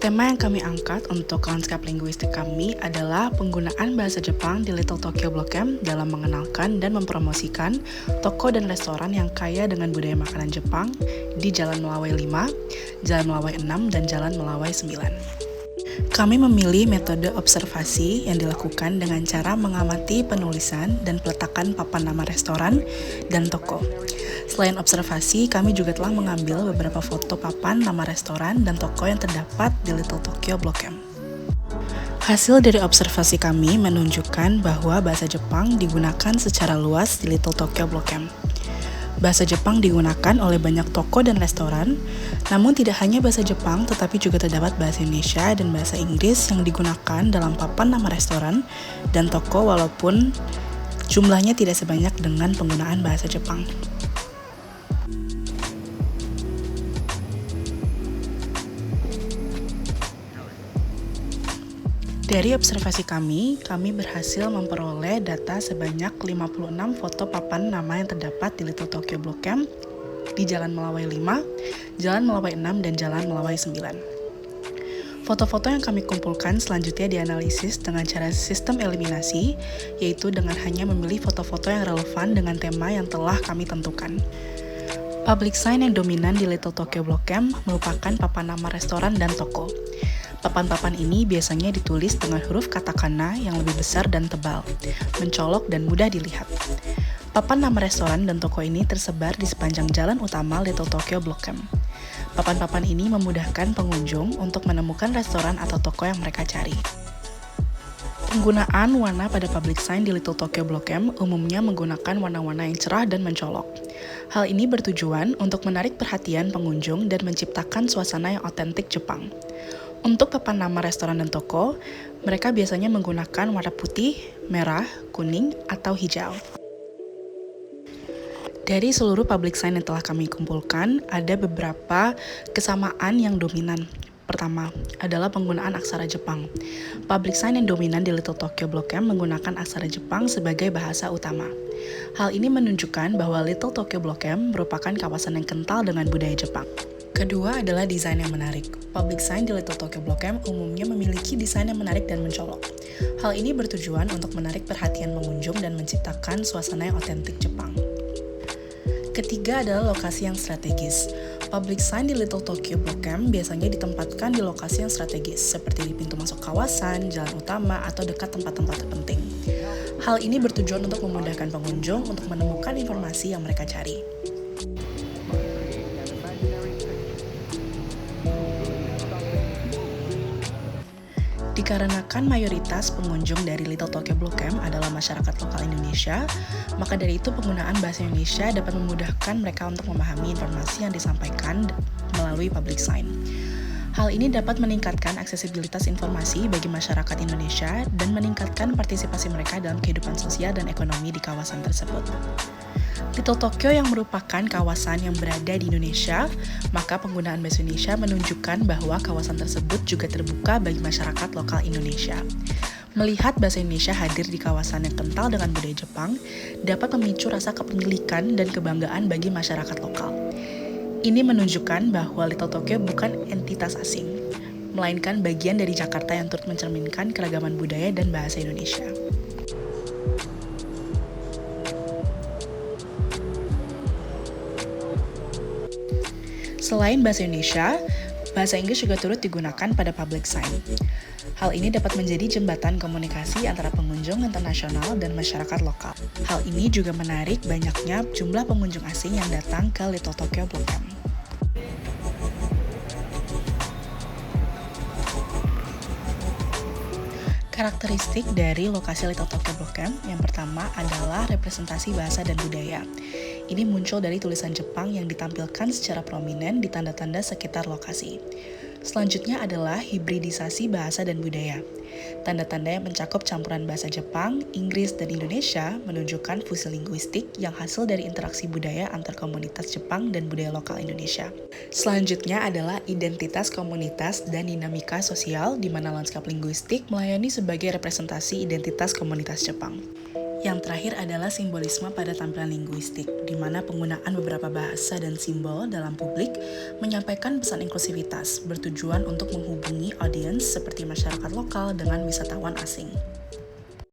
Tema yang kami angkat untuk lanskap linguistik kami adalah penggunaan bahasa Jepang di Little Tokyo Blok M dalam mengenalkan dan mempromosikan toko dan restoran yang kaya dengan budaya makanan Jepang di Jalan Melawai 5, Jalan Melawai 6, dan Jalan Melawai 9. Kami memilih metode observasi yang dilakukan dengan cara mengamati penulisan dan peletakan papan nama restoran dan toko. Selain observasi, kami juga telah mengambil beberapa foto papan nama restoran dan toko yang terdapat di Little Tokyo Blok M. Hasil dari observasi kami menunjukkan bahwa bahasa Jepang digunakan secara luas di Little Tokyo Blok M. Bahasa Jepang digunakan oleh banyak toko dan restoran, namun tidak hanya bahasa Jepang tetapi juga terdapat bahasa Indonesia dan bahasa Inggris yang digunakan dalam papan nama restoran dan toko walaupun jumlahnya tidak sebanyak dengan penggunaan bahasa Jepang. Dari observasi kami berhasil memperoleh data sebanyak 56 foto papan nama yang terdapat di Little Tokyo Blok M di Jalan Melawai 5, Jalan Melawai 6, dan Jalan Melawai 9. Foto-foto yang kami kumpulkan selanjutnya dianalisis dengan cara sistem eliminasi, yaitu dengan hanya memilih foto-foto yang relevan dengan tema yang telah kami tentukan. Public sign yang dominan di Little Tokyo Blok M merupakan papan nama restoran dan toko. Papan-papan ini biasanya ditulis dengan huruf katakana yang lebih besar dan tebal, mencolok dan mudah dilihat. Papan nama restoran dan toko ini tersebar di sepanjang jalan utama Little Tokyo Blok M. Papan-papan ini memudahkan pengunjung untuk menemukan restoran atau toko yang mereka cari. Penggunaan warna pada public sign di Little Tokyo Blok M umumnya menggunakan warna-warna yang cerah dan mencolok. Hal ini bertujuan untuk menarik perhatian pengunjung dan menciptakan suasana yang otentik Jepang. Untuk papan nama restoran dan toko, mereka biasanya menggunakan warna putih, merah, kuning, atau hijau. Dari seluruh public sign yang telah kami kumpulkan, ada beberapa kesamaan yang dominan. Pertama, adalah penggunaan aksara Jepang. Public sign yang dominan di Little Tokyo Blok M menggunakan aksara Jepang sebagai bahasa utama. Hal ini menunjukkan bahwa Little Tokyo Blok M merupakan kawasan yang kental dengan budaya Jepang. Kedua adalah desain yang menarik. Public sign di Little Tokyo Blok M umumnya memiliki desain yang menarik dan mencolok. Hal ini bertujuan untuk menarik perhatian pengunjung dan menciptakan suasana yang otentik Jepang. Ketiga adalah lokasi yang strategis. Public sign di Little Tokyo Blok M biasanya ditempatkan di lokasi yang strategis, seperti di pintu masuk kawasan, jalan utama, atau dekat tempat-tempat terpenting. Hal ini bertujuan untuk memudahkan pengunjung untuk menemukan informasi yang mereka cari. Dikarenakan mayoritas pengunjung dari Little Tokyo Blok M adalah masyarakat lokal Indonesia, maka dari itu penggunaan bahasa Indonesia dapat memudahkan mereka untuk memahami informasi yang disampaikan melalui public sign. Hal ini dapat meningkatkan aksesibilitas informasi bagi masyarakat Indonesia dan meningkatkan partisipasi mereka dalam kehidupan sosial dan ekonomi di kawasan tersebut. Little Tokyo yang merupakan kawasan yang berada di Indonesia, maka penggunaan bahasa Indonesia menunjukkan bahwa kawasan tersebut juga terbuka bagi masyarakat lokal Indonesia. Melihat bahasa Indonesia hadir di kawasan yang kental dengan budaya Jepang, dapat memicu rasa kepemilikan dan kebanggaan bagi masyarakat lokal. Ini menunjukkan bahwa Little Tokyo bukan entitas asing, melainkan bagian dari Jakarta yang turut mencerminkan keragaman budaya dan bahasa Indonesia. Selain bahasa Indonesia, bahasa Inggris juga turut digunakan pada public sign. Hal ini dapat menjadi jembatan komunikasi antara pengunjung internasional dan masyarakat lokal. Hal ini juga menarik banyaknya jumlah pengunjung asing yang datang ke Little Tokyo Blok M. Karakteristik dari lokasi Little Tokyo Blok M yang pertama adalah representasi bahasa dan budaya. Ini muncul dari tulisan Jepang yang ditampilkan secara prominent di tanda-tanda sekitar lokasi. Selanjutnya adalah hibridisasi bahasa dan budaya. Tanda-tanda yang mencakup campuran bahasa Jepang, Inggris, dan Indonesia menunjukkan fusi linguistik yang hasil dari interaksi budaya antar komunitas Jepang dan budaya lokal Indonesia. Selanjutnya adalah identitas komunitas dan dinamika sosial di mana lanskap linguistik melayani sebagai representasi identitas komunitas Jepang. Yang terakhir adalah simbolisme pada tampilan linguistik, di mana penggunaan beberapa bahasa dan simbol dalam publik menyampaikan pesan inklusivitas, bertujuan untuk menghubungi audiens seperti masyarakat lokal dengan wisatawan asing.